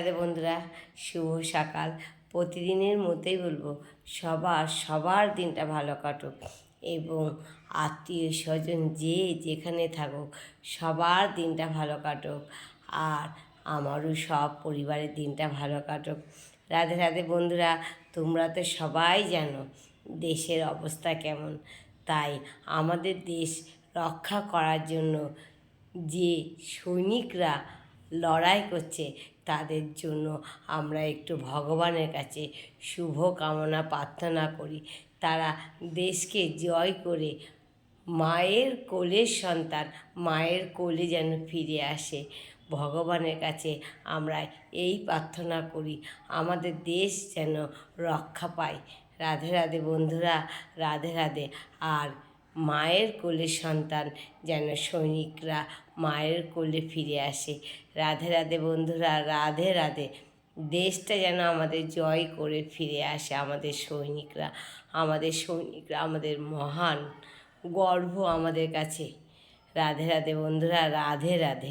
রাধে বন্ধুরা, শুভ সকাল। প্রতিদিনের মতোই বলবো, সবার দিনটা ভালো কাটুক এবং আত্মীয় স্বজন যে যেখানে থাকুক সবার দিনটা ভালো কাটুক, আর আমারও সব পরিবারের দিনটা ভালো কাটুক। রাধে রাধে বন্ধুরা, তোমরা তো সবাই জানো দেশের অবস্থা কেমন। তাই আমাদের দেশ রক্ষা করার জন্য যে সৈনিকরা লড়াই করছে তাদের জন্য আমরা একটু ভগবানের কাছে শুভ কামনা প্রার্থনা করি। তারা দেশকে জয় করে মায়ের কোলের সন্তান মায়ের কোলে যেন ফিরে আসে। ভগবানের কাছে আমরা এই প্রার্থনা করি, আমাদের দেশ যেন রক্ষা পায়। রাধে রাধে বন্ধুরা, রাধে রাধে। আর মায়ের কোলের সন্তান যেন সৈনিকরা মায়ের কোলে ফিরে আসে। রাধে রাধে বন্ধুরা, রাধে রাধে। দেশটা যেন আমাদের জয় করে ফিরে আসে। আমাদের সৈনিকরা আমাদের মহান গর্ব আমাদের কাছে। রাধে রাধে বন্ধুরা, রাধে রাধে।